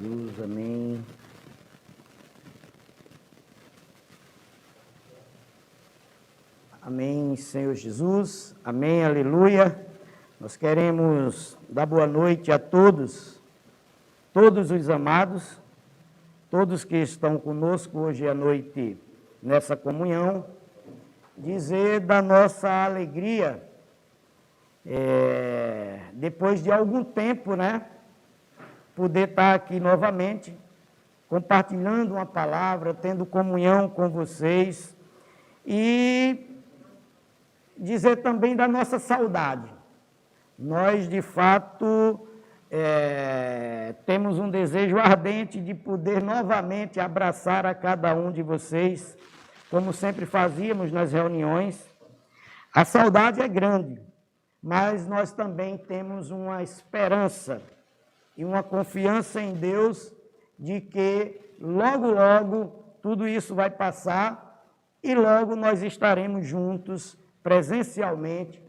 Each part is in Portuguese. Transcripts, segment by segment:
Jesus, amém. Amém, Senhor Jesus, amém, aleluia. Nós queremos dar boa noite a todos os amados, todos que estão conosco hoje à noite nessa comunhão, dizer da nossa alegria, depois de algum tempo, poder estar aqui novamente, compartilhando uma palavra, tendo comunhão com vocês e dizer também da nossa saudade. Nós, de fato, temos um desejo ardente de poder novamente abraçar a cada um de vocês, como sempre fazíamos nas reuniões. A saudade é grande, mas nós também temos uma esperança e uma confiança em Deus de que logo, logo, tudo isso vai passar e logo nós estaremos juntos, presencialmente,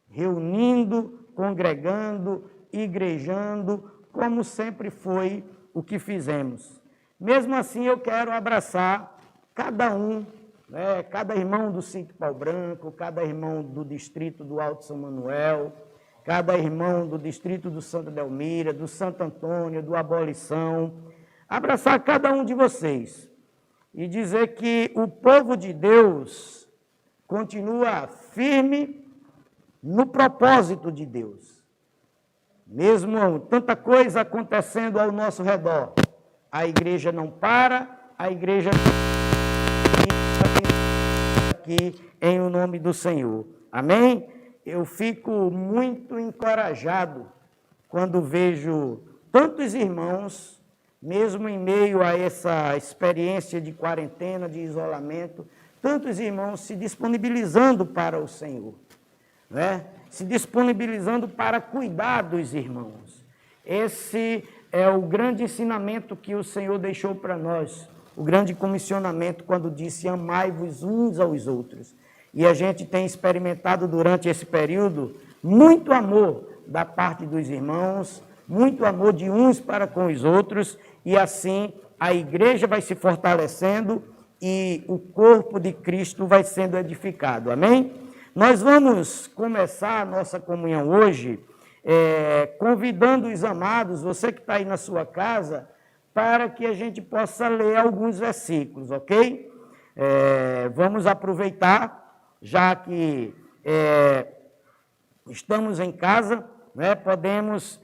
reunindo, congregando, igrejando, como sempre foi o que fizemos. Mesmo assim, eu quero abraçar cada um, cada irmão do Sítio Pau Branco, cada irmão do distrito do Alto São Manuel, cada irmão do distrito do Santa Delmira, do Santo Antônio, do Abolição, abraçar cada um de vocês e dizer que o povo de Deus continua firme no propósito de Deus. Mesmo tanta coisa acontecendo ao nosso redor, a igreja não para, a igreja aqui em o nome do Senhor. Amém? Eu fico muito encorajado quando vejo tantos irmãos, mesmo em meio a essa experiência de quarentena, de isolamento, tantos irmãos se disponibilizando para o Senhor, se disponibilizando para cuidar dos irmãos. Esse é o grande ensinamento que o Senhor deixou para nós, o grande comissionamento quando disse: amai-vos uns aos outros. E a gente tem experimentado durante esse período muito amor da parte dos irmãos, muito amor de uns para com os outros, e assim a igreja vai se fortalecendo e o corpo de Cristo vai sendo edificado. Amém? Nós vamos começar a nossa comunhão hoje convidando os amados, você que está aí na sua casa, para que a gente possa ler alguns versículos, ok? Vamos aproveitar, já que estamos em casa, podemos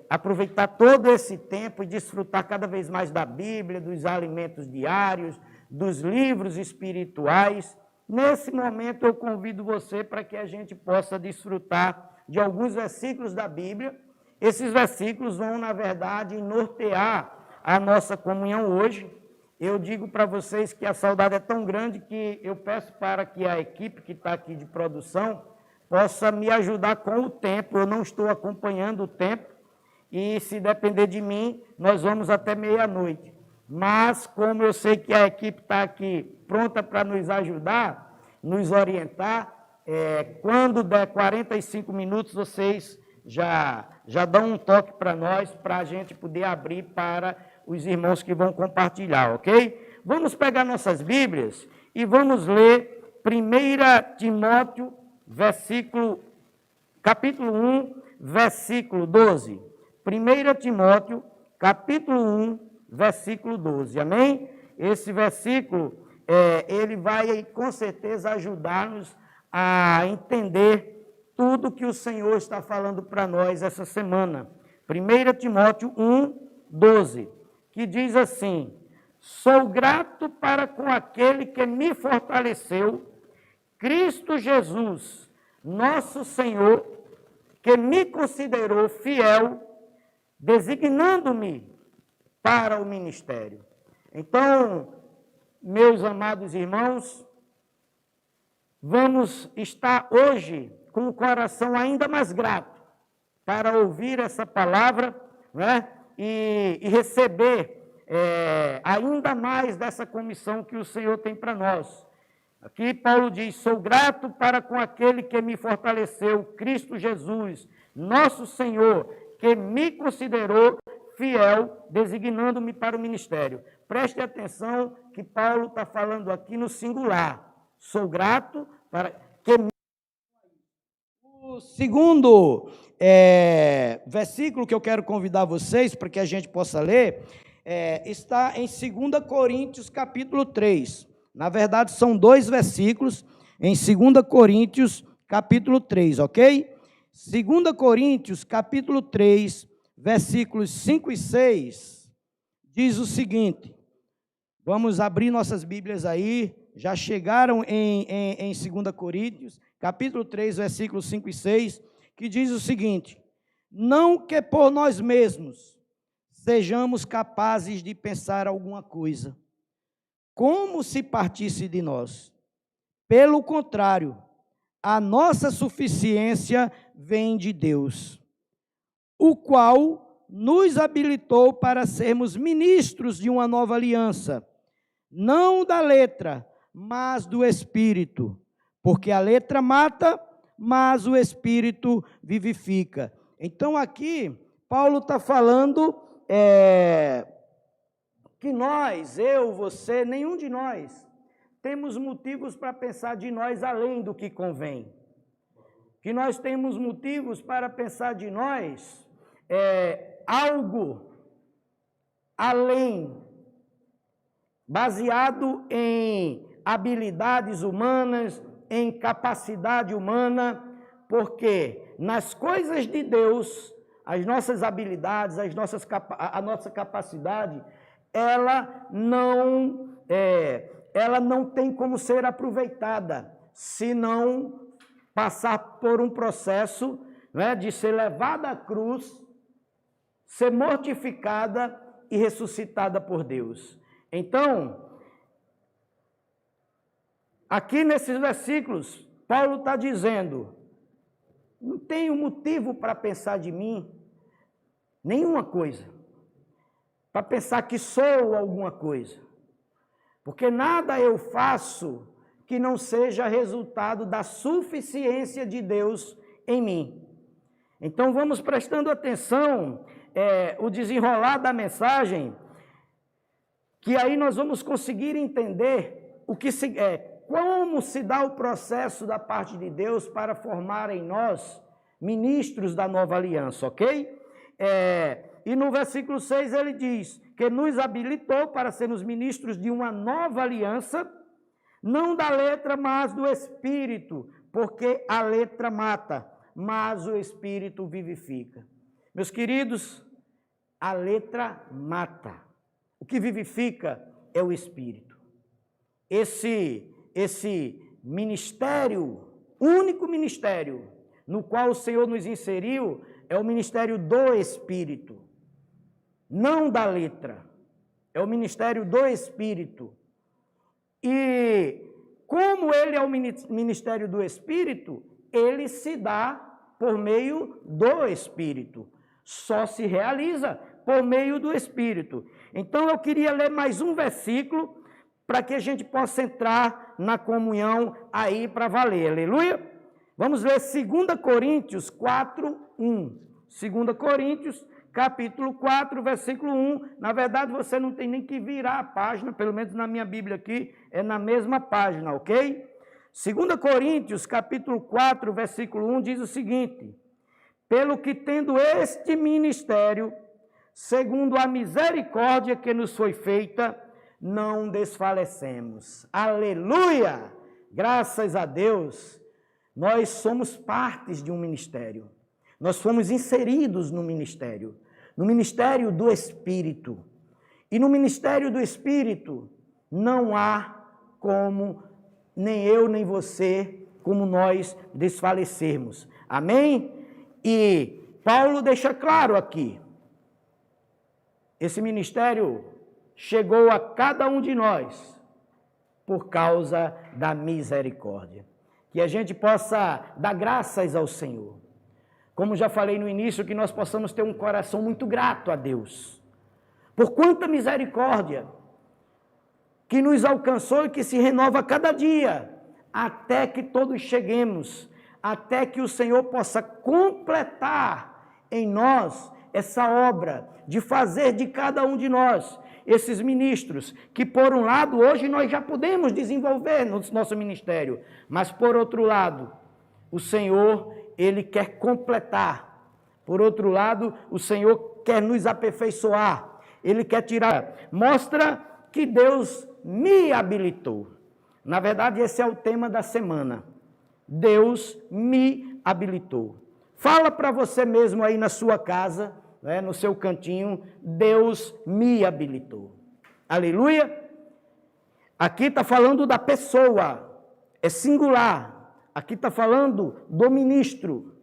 aproveitar todo esse tempo e desfrutar cada vez mais da Bíblia, dos alimentos diários, dos livros espirituais. Nesse momento eu convido você para que a gente possa desfrutar de alguns versículos da Bíblia. Esses versículos vão, na verdade, nortear a nossa comunhão hoje. Eu digo para vocês que a saudade é tão grande que eu peço para que a equipe que está aqui de produção possa me ajudar com o tempo. Eu não estou acompanhando o tempo e, se depender de mim, nós vamos até meia-noite. Mas, como eu sei que a equipe está aqui pronta para nos ajudar, nos orientar, quando der 45 minutos, vocês já dão um toque para nós, para a gente poder abrir para os irmãos que vão compartilhar, ok? Vamos pegar nossas Bíblias e vamos ler 1 Timóteo, capítulo 1, versículo 12. 1 Timóteo, capítulo 1, versículo 12, amém? Esse versículo, ele vai com certeza ajudar-nos a entender tudo que o Senhor está falando para nós essa semana. 1 Timóteo 1, 12. Que diz assim: sou grato para com aquele que me fortaleceu, Cristo Jesus, nosso Senhor, que me considerou fiel, designando-me para o ministério. Então, meus amados irmãos, vamos estar hoje com o coração ainda mais grato para ouvir essa palavra, e receber ainda mais dessa comissão que o Senhor tem para nós. Aqui Paulo diz: sou grato para com aquele que me fortaleceu, Cristo Jesus, nosso Senhor, que me considerou fiel, designando-me para o ministério. Preste atenção que Paulo está falando aqui no singular. Sou grato para que... O segundo versículo que eu quero convidar vocês para que a gente possa ler está em 2 Coríntios capítulo 3. Na verdade, são 2 versículos em 2 Coríntios capítulo 3, ok? 2 Coríntios capítulo 3, versículos 5 e 6, diz o seguinte, vamos abrir nossas Bíblias aí, já chegaram em 2 Coríntios, capítulo 3, versículos 5 e 6, que diz o seguinte, não que por nós mesmos sejamos capazes de pensar alguma coisa, como se partisse de nós. Pelo contrário, a nossa suficiência vem de Deus, o qual nos habilitou para sermos ministros de uma nova aliança, não da letra, mas do Espírito, porque a letra mata, mas o Espírito vivifica. Então aqui, Paulo está falando que nós, eu, você, nenhum de nós, temos motivos para pensar de nós além do que convém. Que nós temos motivos para pensar de nós algo além, baseado em habilidades humanas, em capacidade humana, porque nas coisas de Deus, as nossas habilidades, a nossa capacidade, ela não tem como ser aproveitada, se não passar por um processo, né, de ser levada à cruz, ser mortificada e ressuscitada por Deus. Então, aqui nesses versículos, Paulo está dizendo, não tenho motivo para pensar de mim nenhuma coisa, para pensar que sou alguma coisa, porque nada eu faço que não seja resultado da suficiência de Deus em mim. Então vamos prestando atenção, o desenrolar da mensagem, que aí nós vamos conseguir entender como se dá o processo da parte de Deus para formar em nós ministros da nova aliança, ok? E no versículo 6 ele diz que nos habilitou para sermos ministros de uma nova aliança, não da letra, mas do Espírito, porque a letra mata, mas o Espírito vivifica. Meus queridos, a letra mata. O que vivifica é o Espírito. Esse ministério, único ministério, no qual o Senhor nos inseriu, é o ministério do Espírito, não da letra. É o ministério do Espírito. E como ele é o ministério do Espírito, ele se dá por meio do Espírito. Só se realiza por meio do Espírito. Então eu queria ler mais um versículo para que a gente possa entrar na comunhão aí para valer. Aleluia? Vamos ler 2 Coríntios 4, 1. 2 Coríntios, capítulo 4, versículo 1. Na verdade, você não tem nem que virar a página, pelo menos na minha Bíblia aqui, é na mesma página, ok? 2 Coríntios, capítulo 4, versículo 1, diz o seguinte: pelo que tendo este ministério, segundo a misericórdia que nos foi feita, não desfalecemos. Aleluia! Graças a Deus, nós somos partes de um ministério. Nós fomos inseridos no ministério do Espírito. E no ministério do Espírito, não há como nem eu nem você, como nós desfalecermos. Amém? E Paulo deixa claro aqui, esse ministério chegou a cada um de nós por causa da misericórdia. Que a gente possa dar graças ao Senhor. Como já falei no início, que nós possamos ter um coração muito grato a Deus. Por quanta misericórdia que nos alcançou e que se renova cada dia, até que todos cheguemos, até que o Senhor possa completar em nós essa obra de fazer de cada um de nós esses ministros, que por um lado hoje nós já podemos desenvolver no nosso ministério, mas por outro lado, o Senhor, Ele quer completar. Por outro lado, o Senhor quer nos aperfeiçoar. Ele quer tirar. Mostra que Deus me habilitou. Na verdade, esse é o tema da semana. Deus me habilitou. Fala para você mesmo aí na sua casa, né, no seu cantinho, Deus me habilitou. Aleluia! Aqui está falando da pessoa, é singular. Aqui está falando do ministro.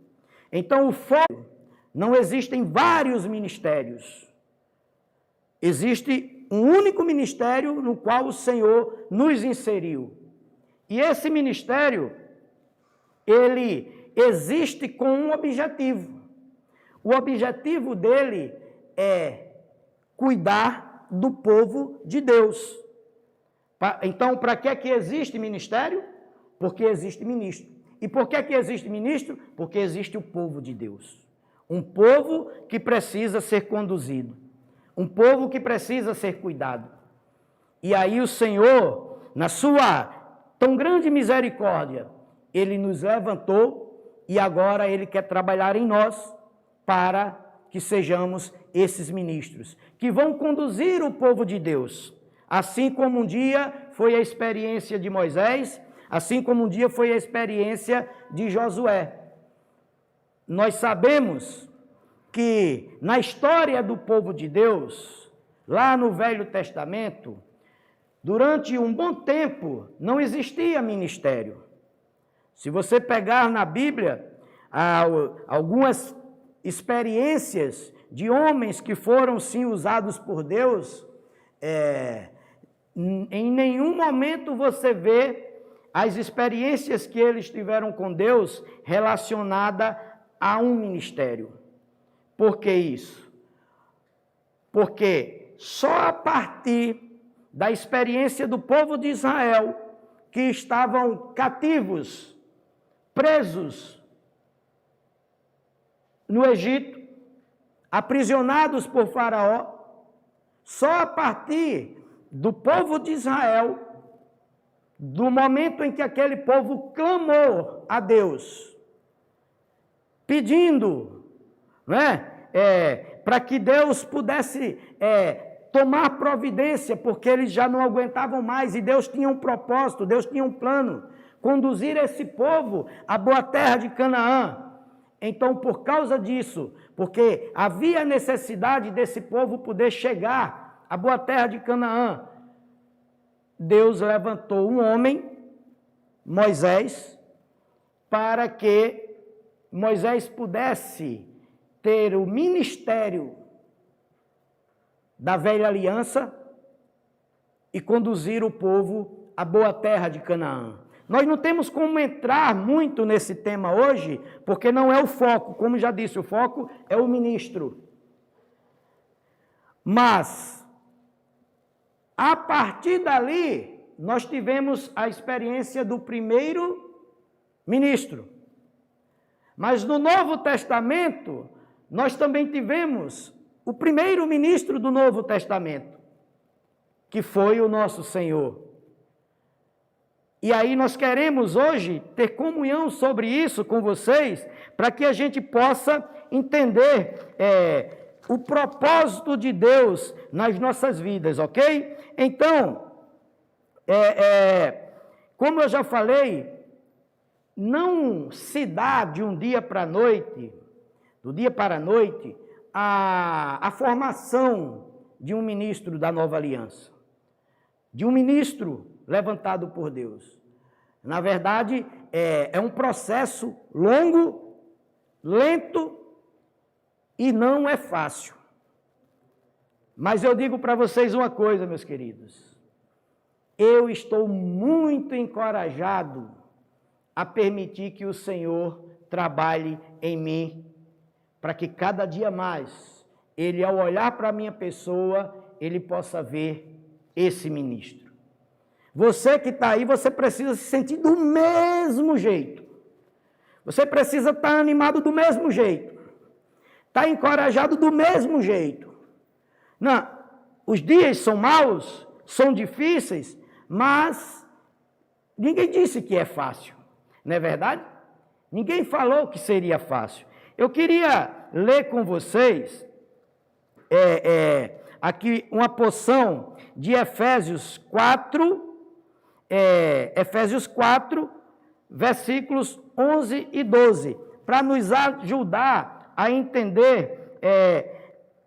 Então, o foco, não existem vários ministérios. Existe um único ministério no qual o Senhor nos inseriu. E esse ministério, ele existe com um objetivo. O objetivo dele é cuidar do povo de Deus. Então, para que existe ministério? Porque existe ministro. E por que existe ministro? Porque existe o povo de Deus. Um povo que precisa ser conduzido. Um povo que precisa ser cuidado. E aí o Senhor, na sua tão grande misericórdia, Ele nos levantou e agora Ele quer trabalhar em nós para que sejamos esses ministros, que vão conduzir o povo de Deus. Assim como um dia foi a experiência de Moisés, assim como um dia foi a experiência de Josué. Nós sabemos que na história do povo de Deus, lá no Velho Testamento, durante um bom tempo não existia ministério. Se você pegar na Bíblia algumas experiências de homens que foram sim usados por Deus, em nenhum momento você vê as experiências que eles tiveram com Deus relacionada a um ministério. Por que isso? Porque só a partir da experiência do povo de Israel, que estavam cativos, presos no Egito, aprisionados por Faraó, só a partir do povo de Israel, do momento em que aquele povo clamou a Deus, pedindo, para que Deus pudesse tomar providência, porque eles já não aguentavam mais, e Deus tinha um propósito, Deus tinha um plano, conduzir esse povo à boa terra de Canaã. Então, por causa disso, porque havia necessidade desse povo poder chegar à boa terra de Canaã, Deus levantou um homem, Moisés, para que Moisés pudesse ter o ministério da velha aliança e conduzir o povo à boa terra de Canaã. Nós não temos como entrar muito nesse tema hoje, porque não é o foco. Como já disse, o foco é o ministro. Mas, a partir dali, nós tivemos a experiência do primeiro ministro. Mas no Novo Testamento, nós também tivemos o primeiro ministro do Novo Testamento, que foi o nosso Senhor. E aí nós queremos hoje ter comunhão sobre isso com vocês, para que a gente possa entender o propósito de Deus nas nossas vidas, ok? Então, como eu já falei, não se dá de um dia para a noite, do dia para a noite, a formação de um ministro da nova aliança, de um ministro levantado por Deus. Na verdade, é um processo longo, lento e não é fácil. Mas eu digo para vocês uma coisa, meus queridos. Eu estou muito encorajado a permitir que o Senhor trabalhe em mim, para que cada dia mais, Ele, ao olhar para a minha pessoa, Ele possa ver esse ministro. Você que está aí, você precisa se sentir do mesmo jeito. Você precisa estar animado do mesmo jeito. está encorajado do mesmo jeito. Não, os dias são maus, são difíceis, mas ninguém disse que é fácil, não é verdade? Ninguém falou que seria fácil. Eu queria ler com vocês aqui uma porção de Efésios 4, versículos 11 e 12, para nos ajudar a entender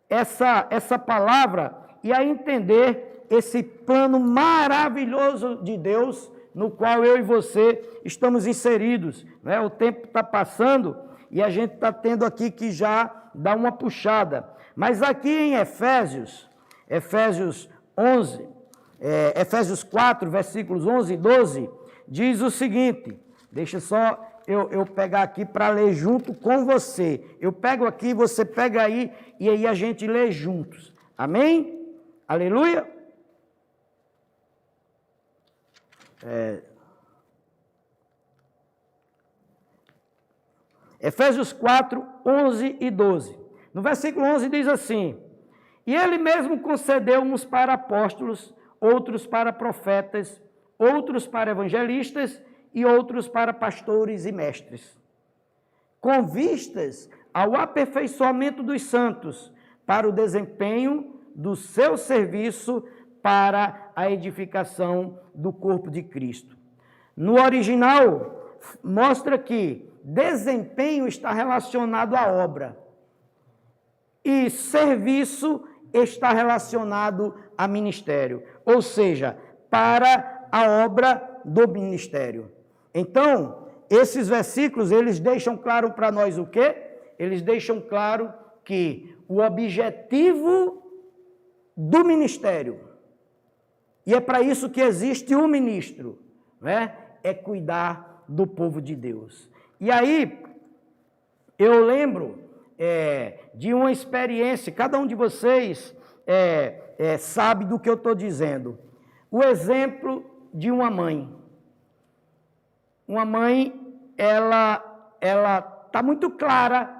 essa palavra e a entender esse plano maravilhoso de Deus, no qual eu e você estamos inseridos. Né? O tempo está passando e a gente está tendo aqui que já dar uma puxada. Mas aqui em Efésios 4, versículos 11 e 12, diz o seguinte, deixa só eu pegar aqui para ler junto com você. Eu pego aqui, você pega aí, e aí a gente lê juntos. Amém? Aleluia? Efésios 4, 11 e 12. No versículo 11 diz assim: E ele mesmo concedeu uns para apóstolos, outros para profetas, outros para evangelistas e outros para pastores e mestres, com vistas ao aperfeiçoamento dos santos, para o desempenho do seu serviço para a edificação do corpo de Cristo. No original, mostra que desempenho está relacionado à obra e serviço está relacionado a ministério, ou seja, para a obra do ministério. Então, esses versículos, eles deixam claro para nós o quê? Eles deixam claro que o objetivo do ministério, e é para isso que existe um ministro, né? É cuidar do povo de Deus. E aí, eu lembro de uma experiência, cada um de vocês sabe do que eu estou dizendo. O exemplo de uma mãe. Uma mãe, ela está muito clara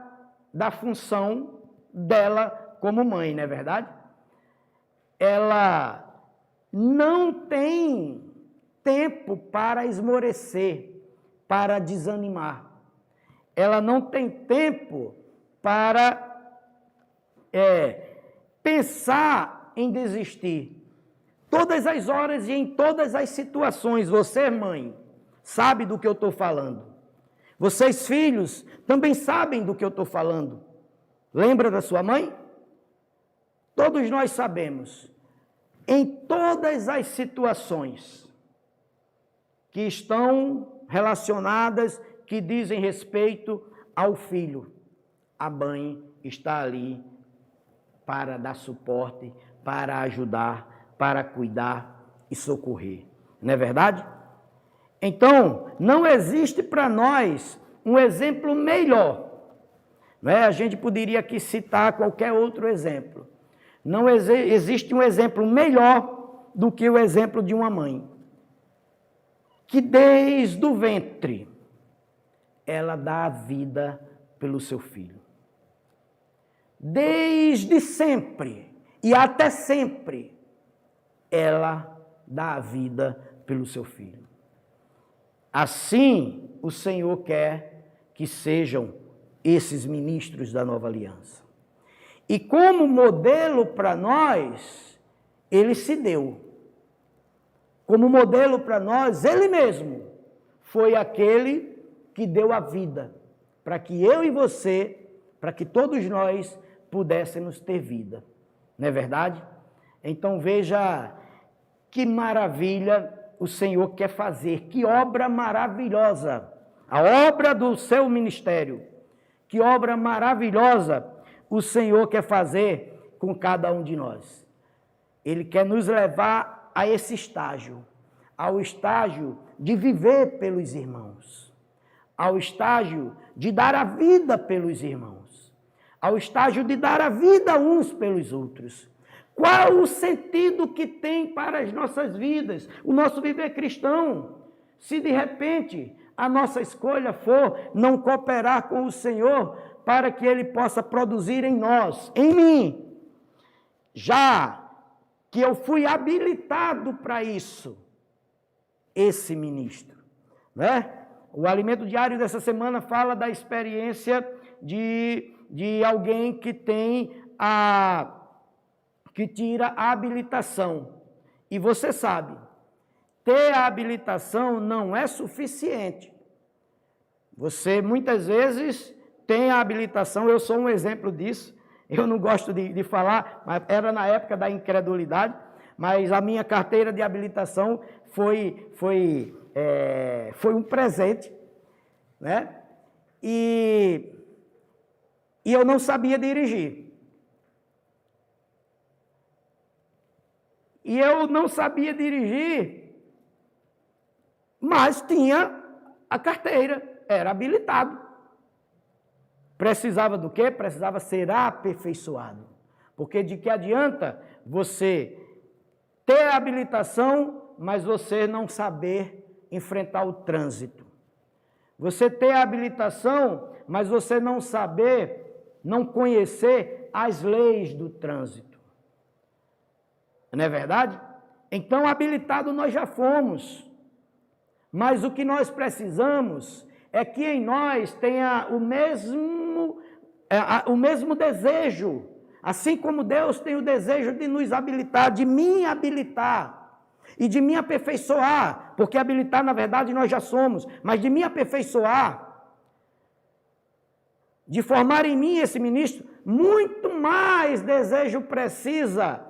da função dela como mãe, não é verdade? Ela não tem tempo para esmorecer, para desanimar. Ela não tem tempo para pensar em desistir. Todas as horas e em todas as situações, você, mãe, sabe do que eu estou falando. Vocês, filhos, também sabem do que eu estou falando. Lembra da sua mãe? Todos nós sabemos. Em todas as situações que estão relacionadas, que dizem respeito ao filho, a mãe está ali para dar suporte, para ajudar, para cuidar e socorrer. Não é verdade? Então, não existe para nós um exemplo melhor. Não é? A gente poderia aqui citar qualquer outro exemplo. Não existe um exemplo melhor do que o exemplo de uma mãe, que desde o ventre, ela dá a vida pelo seu filho. Desde sempre e até sempre, ela dá a vida pelo seu filho. Assim, o Senhor quer que sejam esses ministros da nova aliança. E como modelo para nós, ele se deu. Como modelo para nós, ele mesmo foi aquele que deu a vida, para que eu e você, para que todos nós pudéssemos ter vida. Não é verdade? Então veja que maravilha o Senhor quer fazer, que obra maravilhosa, a obra do seu ministério, que obra maravilhosa o Senhor quer fazer com cada um de nós. Ele quer nos levar a esse estágio, ao estágio de viver pelos irmãos, ao estágio de dar a vida pelos irmãos, ao estágio de dar a vida uns pelos outros. Qual o sentido que tem para as nossas vidas, o nosso viver cristão, se de repente a nossa escolha for não cooperar com o Senhor para que ele possa produzir em nós, em mim, já que eu fui habilitado para isso, esse ministro, né? O alimento diário dessa semana fala da experiência de alguém que tira a habilitação. E você sabe, ter a habilitação não é suficiente. Você muitas vezes tem a habilitação, eu sou um exemplo disso. Eu não gosto de falar, mas era na época da incredulidade, mas a minha carteira de habilitação foi um presente, né? E eu não sabia dirigir. Mas tinha a carteira, era habilitado. Precisava do quê? Precisava ser aperfeiçoado. Porque de que adianta você ter a habilitação, mas você não saber enfrentar o trânsito? Você ter a habilitação, mas você não conhecer as leis do trânsito. Não é verdade? Então, habilitado nós já fomos. Mas o que nós precisamos é que em nós tenha o mesmo desejo, assim como Deus tem o desejo de nos habilitar, de me habilitar e de me aperfeiçoar, porque habilitar na verdade nós já somos, mas de me aperfeiçoar, de formar em mim esse ministro, muito mais desejo precisa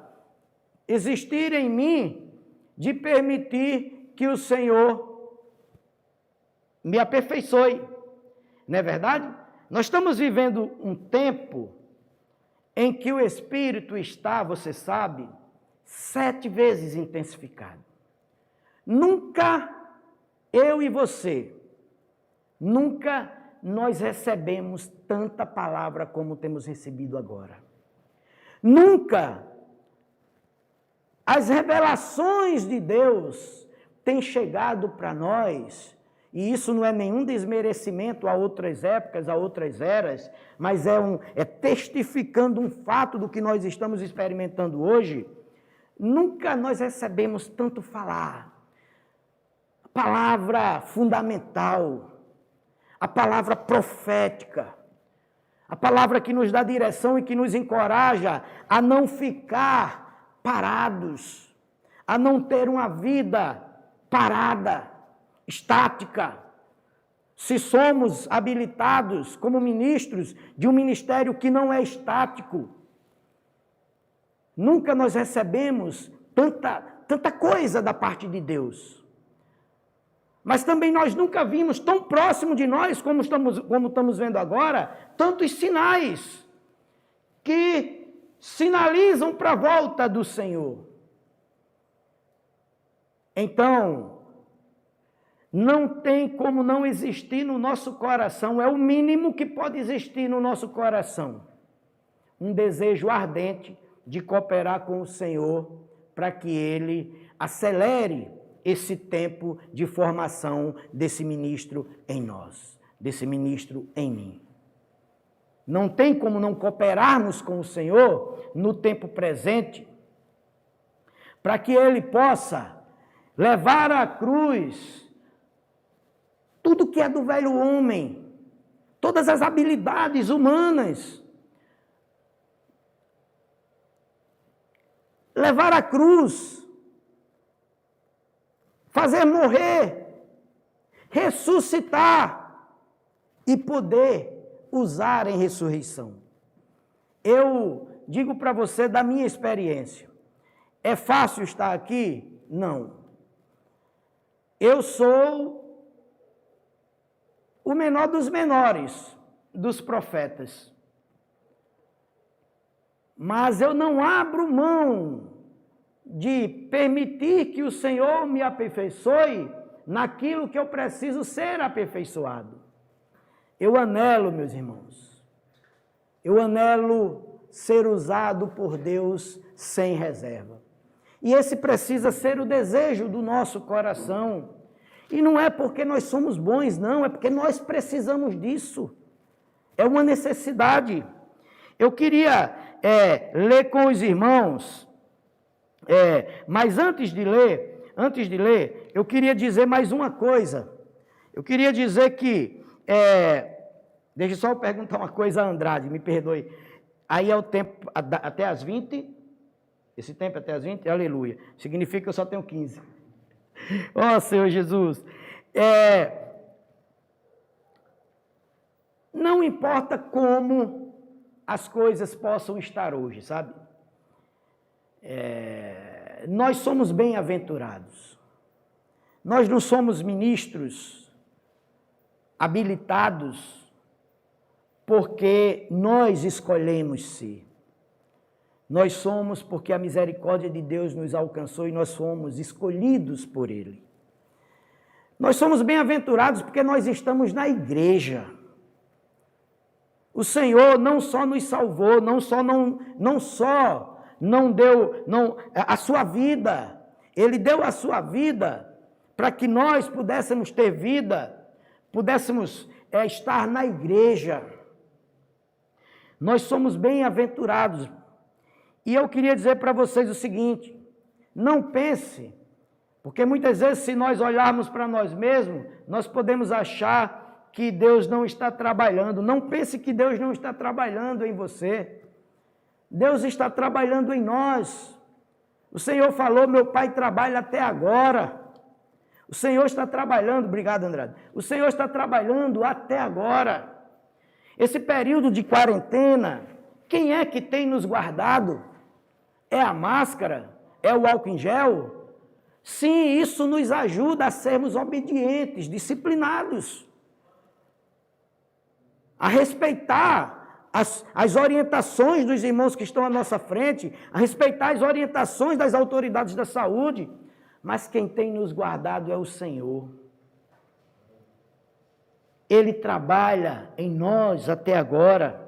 existir em mim de permitir que o Senhor me aperfeiçoe, não é verdade? Nós estamos vivendo um tempo em que o Espírito está, você sabe, 7 vezes intensificado. Nunca eu e você, nunca nós recebemos tanta palavra como temos recebido agora. Nunca as revelações de Deus têm chegado para nós. E isso não é nenhum desmerecimento a outras épocas, a outras eras, mas é testificando um fato do que nós estamos experimentando hoje. Nunca nós recebemos tanto falar. A palavra fundamental, a palavra profética, a palavra que nos dá direção e que nos encoraja a não ficar parados, a não ter uma vida parada, estática. Se somos habilitados como ministros de um ministério que não é estático, nunca nós recebemos tanta coisa da parte de Deus. Mas também nós nunca vimos tão próximo de nós, como estamos vendo agora, tantos sinais que sinalizam para a volta do Senhor. Então, não tem como não existir no nosso coração, é o mínimo que pode existir no nosso coração, um desejo ardente de cooperar com o Senhor para que Ele acelere esse tempo de formação desse ministro em nós, desse ministro em mim. Não tem como não cooperarmos com o Senhor no tempo presente, para que Ele possa levar à cruz tudo que é do velho homem, todas as habilidades humanas, levar à cruz, fazer morrer, ressuscitar e poder usar em ressurreição. Eu digo para você da minha experiência, é fácil estar aqui? Não. Eu sou o menor dos menores dos profetas. Mas eu não abro mão de permitir que o Senhor me aperfeiçoe naquilo que eu preciso ser aperfeiçoado. Eu anelo, meus irmãos, eu anelo ser usado por Deus sem reserva. E esse precisa ser o desejo do nosso coração. E não é porque nós somos bons, não, é porque nós precisamos disso. é uma necessidade. Eu queria ler com os irmãos, mas antes de ler, eu queria dizer mais uma coisa. Eu queria dizer que, deixa só eu perguntar uma coisa a Andrade, me perdoe. Aí é o tempo até as 20? Esse tempo até as 20? Aleluia. Significa que eu só tenho 15. Ó Senhor Jesus. Não importa como as coisas possam estar hoje, sabe? Nós somos bem-aventurados. Nós não somos ministros habilitados porque nós escolhemos ser. Nós somos porque a misericórdia de Deus nos alcançou e nós fomos escolhidos por Ele. Nós somos bem-aventurados porque nós estamos na igreja. O Senhor não só nos salvou, não só não deu a sua vida, Ele deu a sua vida para que nós pudéssemos ter vida, pudéssemos estar na igreja. Nós somos bem-aventurados. E eu queria dizer para vocês o seguinte, não pense, porque muitas vezes se nós olharmos para nós mesmos, nós podemos achar que Deus não está trabalhando. Não pense que Deus não está trabalhando em você. Deus está trabalhando em nós. O Senhor falou, meu Pai trabalha até agora. O Senhor está trabalhando, obrigado Andrade, o Senhor está trabalhando até agora. Esse período de quarentena, quem é que tem nos guardado? É a máscara? É o álcool em gel? Sim, isso nos ajuda a sermos obedientes, disciplinados, a respeitar as orientações dos irmãos que estão à nossa frente, a respeitar as orientações das autoridades da saúde, mas quem tem nos guardado é o Senhor. Ele trabalha em nós até agora.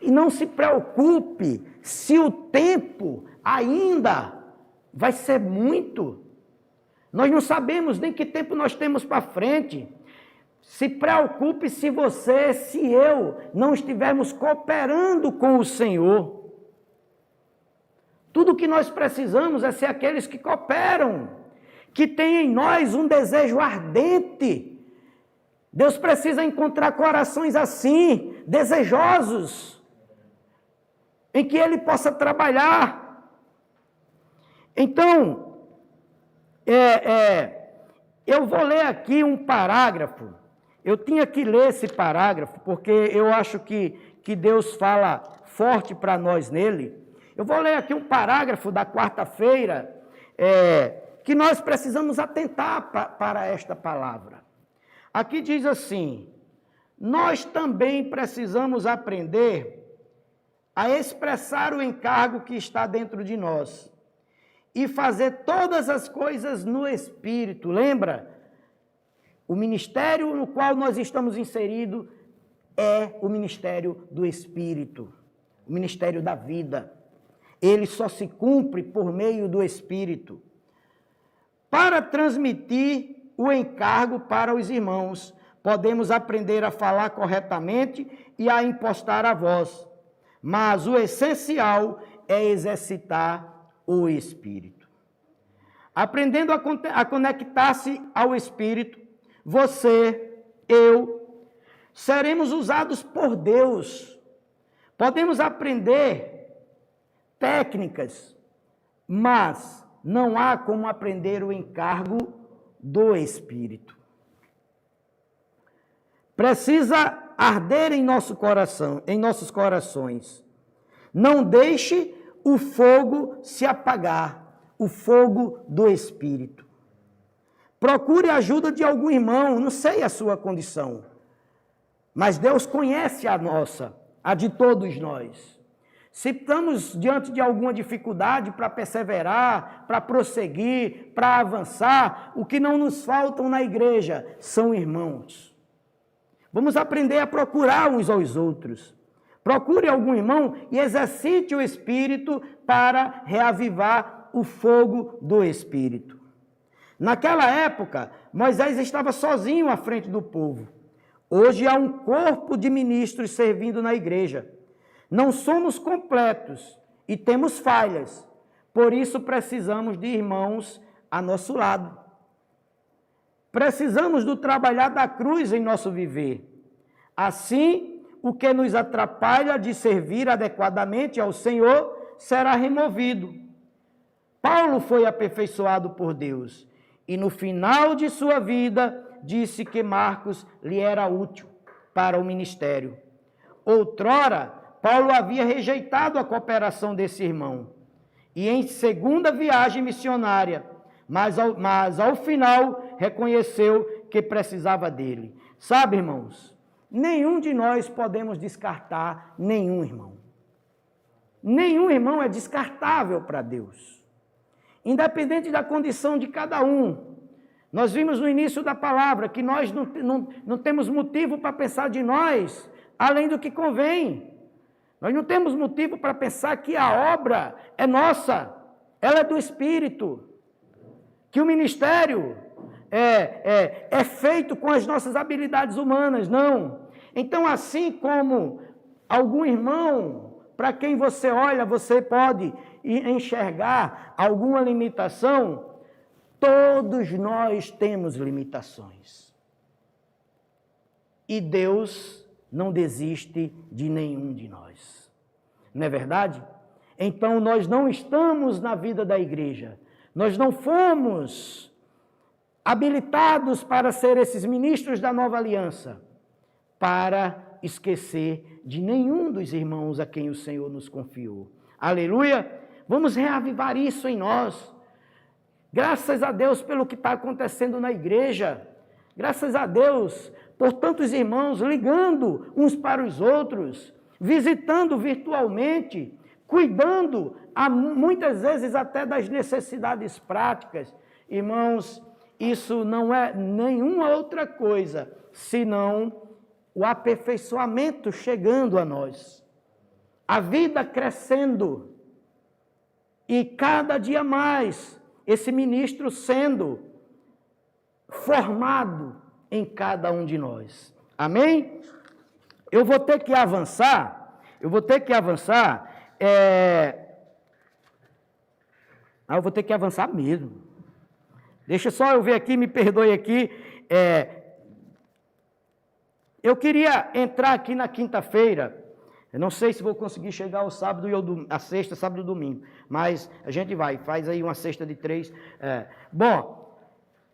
E não se preocupe se o tempo ainda vai ser muito. Nós não sabemos nem que tempo nós temos para frente. Se preocupe se você, se eu, não estivermos cooperando com o Senhor. Tudo que nós precisamos é ser aqueles que cooperam, que têm em nós um desejo ardente. Deus precisa encontrar corações assim, desejosos, em que Ele possa trabalhar. Então, eu vou ler aqui um parágrafo. Eu tinha que ler esse parágrafo, porque eu acho que Deus fala forte para nós nele. Eu vou ler aqui um parágrafo da quarta-feira, que nós precisamos atentar para esta palavra. Aqui diz assim, nós também precisamos aprender a expressar o encargo que está dentro de nós e fazer todas as coisas no Espírito. Lembra? O ministério no qual nós estamos inseridos é o ministério do Espírito, o ministério da vida. Ele só se cumpre por meio do Espírito. Para transmitir o encargo para os irmãos, podemos aprender a falar corretamente e a impostar a voz, mas o essencial é exercitar o Espírito. Aprendendo a conectar-se ao Espírito, você, eu, seremos usados por Deus. Podemos aprender técnicas, mas não há como aprender o encargo do Espírito. Precisa arder em nosso coração, em nossos corações. Não deixe o fogo se apagar, o fogo do Espírito. Procure a ajuda de algum irmão, não sei a sua condição, mas Deus conhece a nossa, a de todos nós. Se estamos diante de alguma dificuldade para perseverar, para prosseguir, para avançar, o que não nos faltam na igreja são irmãos. Vamos aprender a procurar uns aos outros. Procure algum irmão e exercite o Espírito para reavivar o fogo do Espírito. Naquela época, Moisés estava sozinho à frente do povo. Hoje há um corpo de ministros servindo na igreja. Não somos completos e temos falhas. Por isso precisamos de irmãos a nosso lado. Precisamos do trabalhar da cruz em nosso viver. Assim, o que nos atrapalha de servir adequadamente ao Senhor será removido. Paulo foi aperfeiçoado por Deus e no final de sua vida disse que Marcos lhe era útil para o ministério. Outrora, Paulo havia rejeitado a cooperação desse irmão e em segunda viagem missionária, mas ao final reconheceu que precisava dele. Sabe, irmãos, nenhum de nós podemos descartar nenhum irmão. Nenhum irmão é descartável para Deus. Independente da condição de cada um. Nós vimos no início da palavra que nós não temos motivo para pensar de nós além do que convém. Nós não temos motivo para pensar que a obra é nossa, ela é do Espírito. Que o ministério é feito com as nossas habilidades humanas, não. Então, assim como algum irmão, para quem você olha, você pode enxergar alguma limitação, todos nós temos limitações. E Deus não desiste de nenhum de nós. Não é verdade? Então, nós não estamos na vida da igreja. Nós não fomos habilitados para ser esses ministros da nova aliança, para esquecer de nenhum dos irmãos a quem o Senhor nos confiou. Aleluia! Vamos reavivar isso em nós. Graças a Deus pelo que está acontecendo na igreja. Graças a Deus por tantos irmãos ligando uns para os outros, visitando virtualmente, cuidando, muitas vezes até das necessidades práticas. Irmãos, isso não é nenhuma outra coisa, senão o aperfeiçoamento chegando a nós. A vida crescendo. E cada dia mais, esse ministro sendo formado em cada um de nós. Amém? Eu vou ter que avançar. Eu vou ter que avançar mesmo. Deixa só eu ver aqui, me perdoe aqui. Eu queria entrar aqui na quinta-feira. Eu não sei se vou conseguir chegar ao sábado e a sexta, sábado e domingo. Mas a gente faz aí uma sexta de 3. Bom,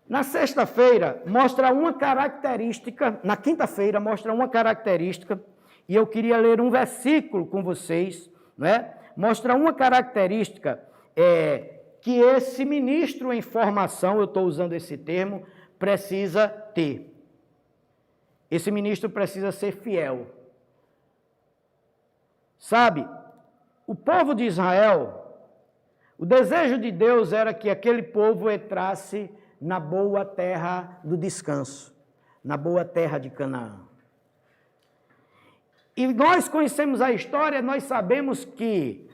na sexta-feira mostra uma característica, na quinta-feira mostra uma característica, e eu queria ler um versículo com vocês, né? Mostra uma característica que esse ministro em formação, eu estou usando esse termo, precisa ter. Esse ministro precisa ser fiel. Sabe, o povo de Israel, o desejo de Deus era que aquele povo entrasse na boa terra do descanso, na boa terra de Canaã. E nós conhecemos a história, nós sabemos que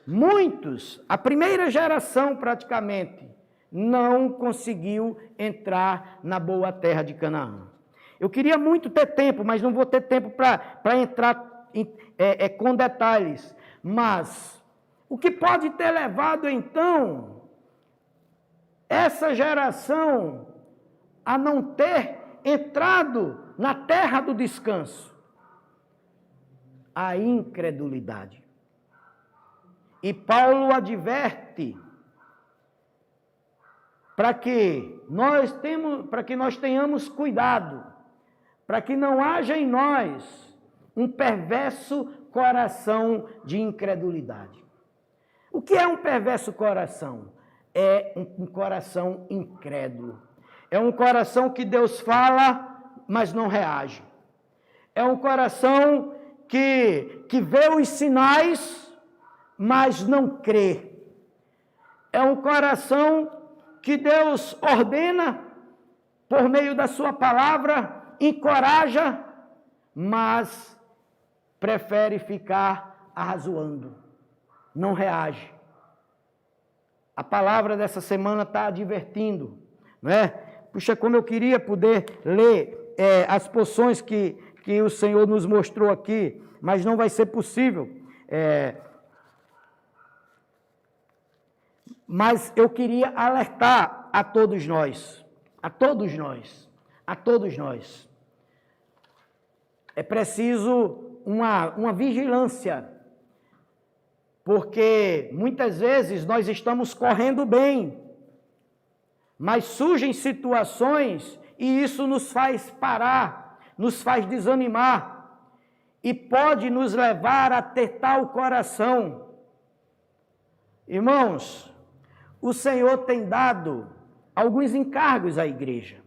muitos, a primeira geração praticamente, não conseguiu entrar na boa terra de Canaã. Eu queria muito ter tempo, mas não vou ter tempo para entrar com detalhes. Mas o que pode ter levado, então, essa geração a não ter entrado na terra do descanso? A incredulidade. E Paulo adverte para que nós tenhamos cuidado, para que não haja em nós um perverso coração de incredulidade. O que é um perverso coração? É um coração incrédulo. É um coração que Deus fala, mas não reage. É um coração que vê os sinais, mas não crê. É um coração que Deus ordena, por meio da sua palavra, encoraja, mas prefere ficar arrazoando, não reage. A palavra dessa semana está advertindo, não é? Puxa, como eu queria poder ler as porções que o Senhor nos mostrou aqui, mas não vai ser possível. Mas eu queria alertar a todos nós, a todos nós, a todos nós. É preciso uma vigilância, porque muitas vezes nós estamos correndo bem, mas surgem situações e isso nos faz parar, nos faz desanimar e pode nos levar a apertar o coração. Irmãos, o Senhor tem dado alguns encargos à igreja.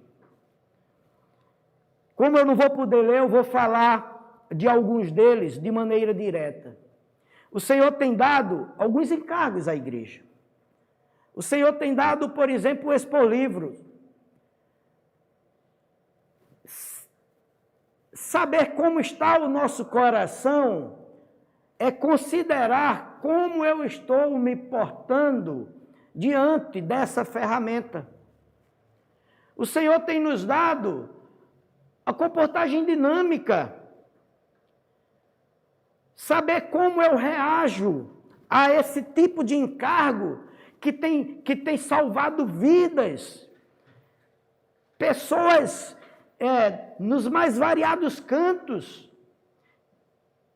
Como eu não vou poder ler, eu vou falar de alguns deles de maneira direta. O Senhor tem dado alguns encargos à igreja. O Senhor tem dado, por exemplo, o Expor Livros. Saber como está o nosso coração é considerar como eu estou me portando diante dessa ferramenta. O Senhor tem nos dado a comportagem dinâmica. Saber como eu reajo a esse tipo de encargo que tem salvado vidas. Pessoas nos mais variados cantos.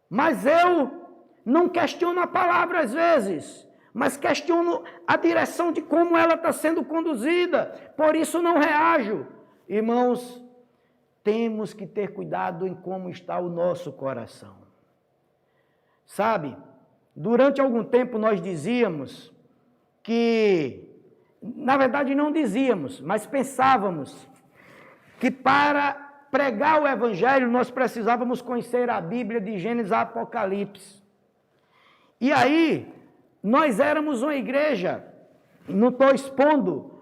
Mas eu não questiono a palavra às vezes, mas questiono a direção de como ela está sendo conduzida. Por isso não reajo. Irmãos, temos que ter cuidado em como está o nosso coração. Sabe, durante algum tempo nós dizíamos que, na verdade não dizíamos, mas pensávamos que para pregar o Evangelho nós precisávamos conhecer a Bíblia de Gênesis a Apocalipse. E aí, nós éramos uma igreja, não estou expondo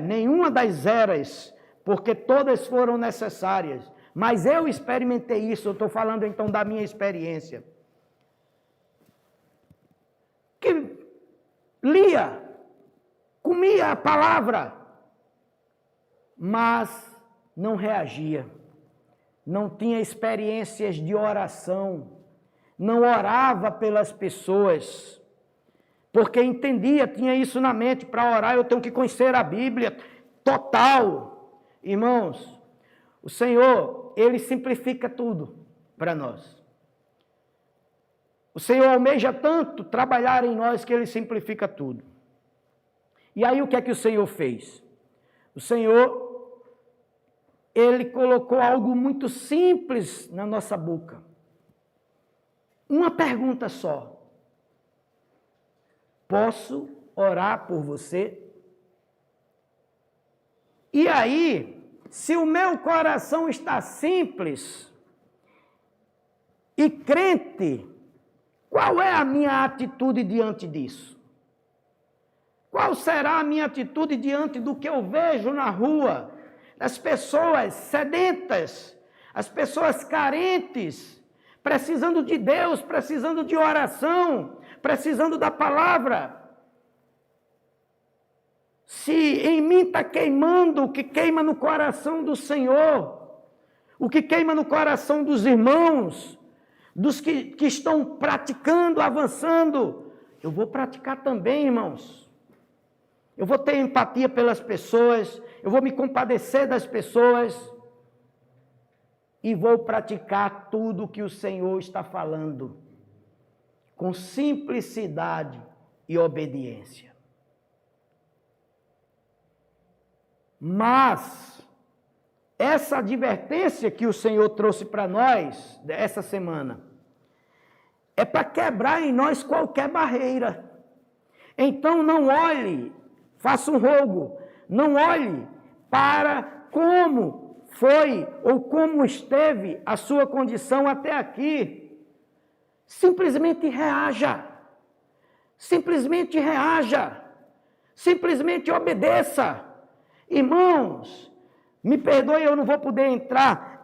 nenhuma das eras, porque todas foram necessárias, mas eu experimentei isso, eu estou falando então da minha experiência. Que lia, comia a palavra, mas não reagia, não tinha experiências de oração, não orava pelas pessoas, porque entendia, tinha isso na mente, para orar eu tenho que conhecer a Bíblia, total. Irmãos, o Senhor, Ele simplifica tudo para nós. O Senhor almeja tanto trabalhar em nós que Ele simplifica tudo. E aí o que é que o Senhor fez? O Senhor, Ele colocou algo muito simples na nossa boca. Uma pergunta só. Posso orar por você? E aí, se o meu coração está simples e crente, qual é a minha atitude diante disso? Qual será a minha atitude diante do que eu vejo na rua? As pessoas sedentas, as pessoas carentes, precisando de Deus, precisando de oração, precisando da palavra. Se em mim está queimando o que queima no coração do Senhor, o que queima no coração dos irmãos, dos que estão praticando, avançando, eu vou praticar também, irmãos. Eu vou ter empatia pelas pessoas, eu vou me compadecer das pessoas e vou praticar tudo o que o Senhor está falando, com simplicidade e obediência. Mas essa advertência que o Senhor trouxe para nós essa semana é para quebrar em nós qualquer barreira. Então não olhe, faça um rogo, não olhe para como foi ou como esteve a sua condição até aqui. Simplesmente reaja. Simplesmente reaja. Simplesmente obedeça. Irmãos, me perdoe, eu não vou poder entrar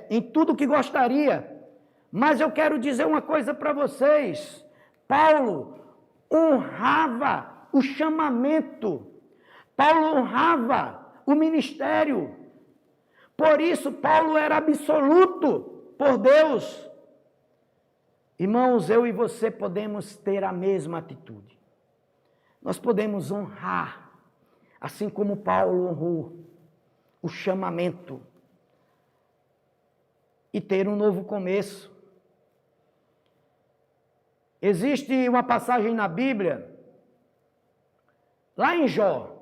em tudo que gostaria, mas eu quero dizer uma coisa para vocês. Paulo honrava o chamamento, Paulo honrava o ministério. Por isso, Paulo era absoluto por Deus. Irmãos, eu e você podemos ter a mesma atitude. Nós podemos honrar, assim como Paulo honrou o chamamento, e ter um novo começo. Existe uma passagem na Bíblia, lá em Jó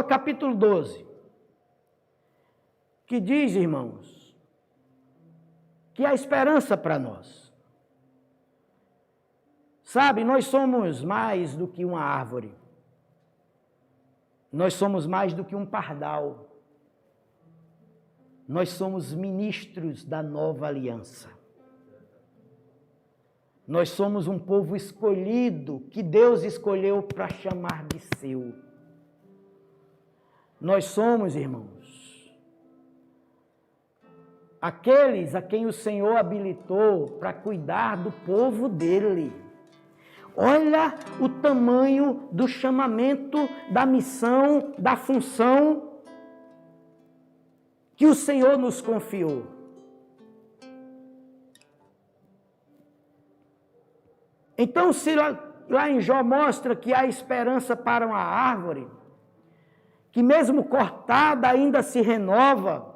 capítulo 12, que diz, irmãos, que há esperança para nós. Sabe, nós somos mais do que uma árvore. Nós somos mais do que um pardal. Nós somos ministros da nova aliança. Nós somos um povo escolhido, que Deus escolheu para chamar de seu. Nós somos, irmãos, aqueles a quem o Senhor habilitou para cuidar do povo dele. Olha o tamanho do chamamento, da missão, da função que o Senhor nos confiou. Então, se lá em Jó mostra que há esperança para uma árvore, que mesmo cortada ainda se renova,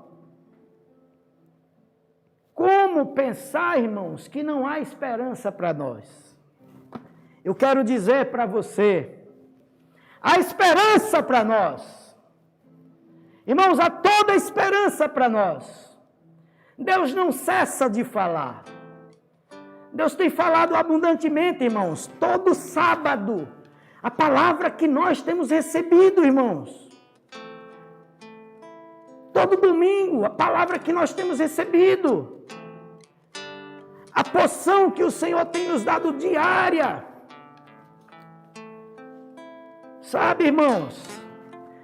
como pensar, irmãos, que não há esperança para nós? Eu quero dizer para você, há esperança para nós. Irmãos, há toda esperança para nós. Deus não cessa de falar. Deus tem falado abundantemente, irmãos, todo sábado. A palavra que nós temos recebido, irmãos. Todo domingo, a palavra que nós temos recebido. A porção que o Senhor tem nos dado diária. Sabe, irmãos,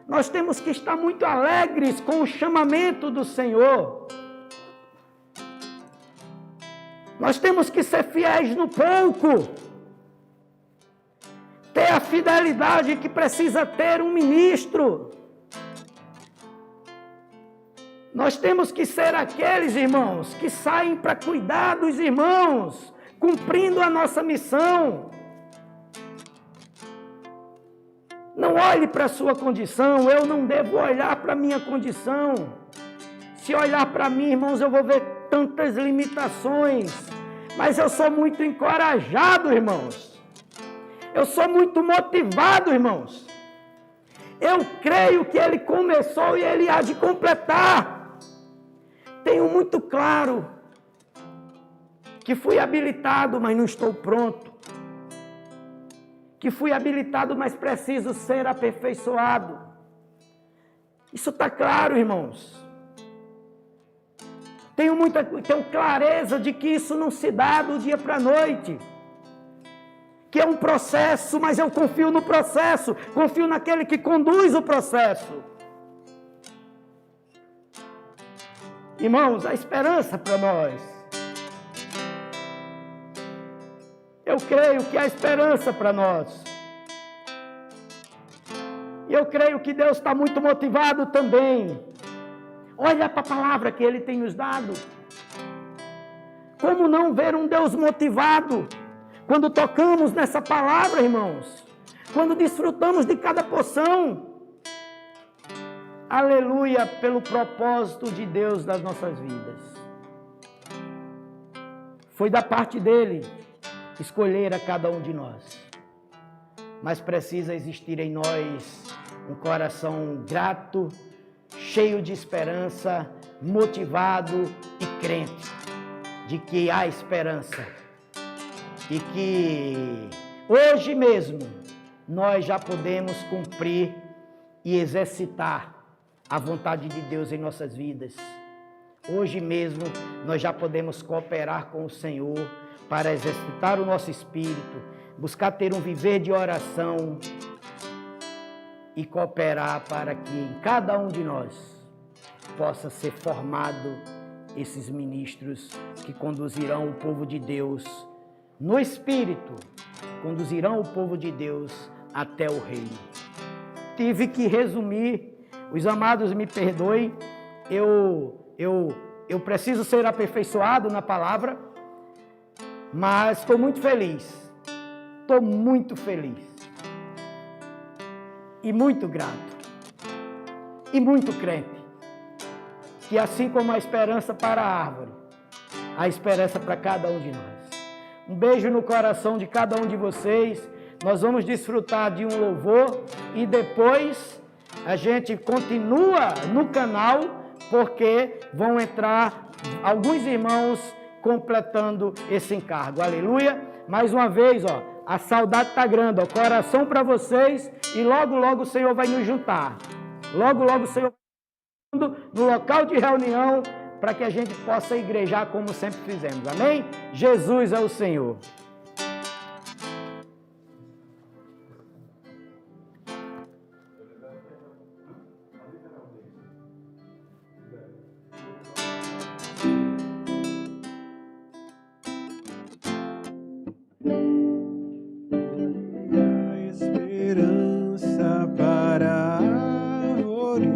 nós temos que estar muito alegres com o chamamento do Senhor. Nós temos que ser fiéis no pouco. Ter a fidelidade que precisa ter um ministro. Nós temos que ser aqueles, irmãos, que saem para cuidar dos irmãos, cumprindo a nossa missão. Não olhe para a sua condição, eu não devo olhar para a minha condição. Se olhar para mim, irmãos, eu vou ver tantas limitações, mas eu sou muito encorajado, irmãos. Eu sou muito motivado, irmãos. Eu creio que Ele começou e Ele há de completar. Tenho muito claro que fui habilitado, mas não estou pronto. Que fui habilitado, mas preciso ser aperfeiçoado. Isso está claro, irmãos. Tenho clareza de que isso não se dá do dia para a noite. Que é um processo, mas eu confio no processo. Confio naquele que conduz o processo. Irmãos, há esperança para nós. Eu creio que há esperança para nós. E eu creio que Deus está muito motivado também. Olha para a palavra que Ele tem nos dado. Como não ver um Deus motivado? Quando tocamos nessa palavra, irmãos. Quando desfrutamos de cada porção. Aleluia, pelo propósito de Deus das nossas vidas. Foi da parte dEle escolher a cada um de nós. Mas precisa existir em nós um coração grato, cheio de esperança, motivado e crente de que há esperança e que hoje mesmo nós já podemos cumprir e exercitar a vontade de Deus em nossas vidas. Hoje mesmo nós já podemos cooperar com o Senhor para exercitar o nosso espírito, buscar ter um viver de oração e cooperar para que em cada um de nós possa ser formado esses ministros que conduzirão o povo de Deus no espírito, conduzirão o povo de Deus até o reino. Tive que resumir Os amados me perdoem, eu preciso ser aperfeiçoado na palavra, mas estou muito feliz. Estou muito feliz. E muito grato. E muito crente. Que assim como a esperança para a árvore, a esperança para cada um de nós. Um beijo no coração de cada um de vocês. Nós vamos desfrutar de um louvor e depois a gente continua no canal, porque vão entrar alguns irmãos completando esse encargo. Aleluia! Mais uma vez, ó, a saudade está grande, ó, coração para vocês, e logo, logo o Senhor vai nos juntar. Logo, logo o Senhor vai nos juntar no local de reunião, para que a gente possa igrejar como sempre fizemos. Amém? Jesus é o Senhor. A esperança para a árvore,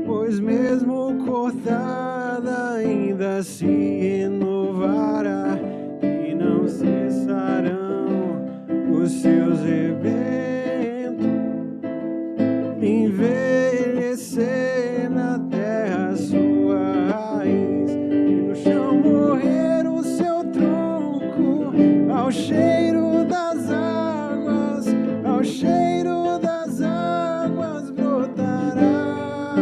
pois mesmo cortada ainda se renovará e não cessarão os seus eventos. Envelhecer na terra sua raiz e no chão morrer o seu tronco, ao cheiro das águas, ao cheiro das águas brotará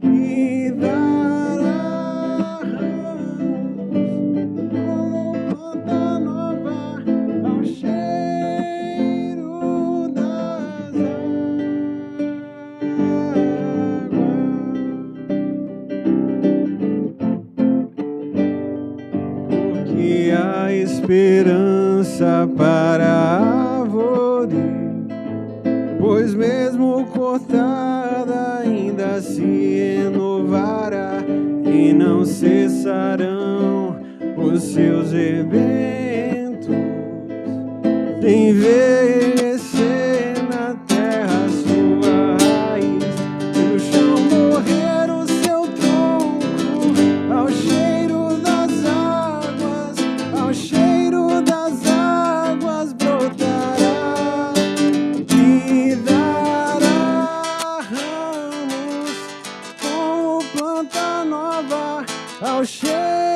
e dará ramos como planta nova, ao cheiro das águas. Porque a esperança para a árvore, pois mesmo cortada ainda se renovará e não cessarão os seus eventos. Envelhecer na terra sua raiz e no chão morrer o seu tronco, ao cheiro das águas, ao cheiro das águas brotará e dará ramos como planta nova, ao cheiro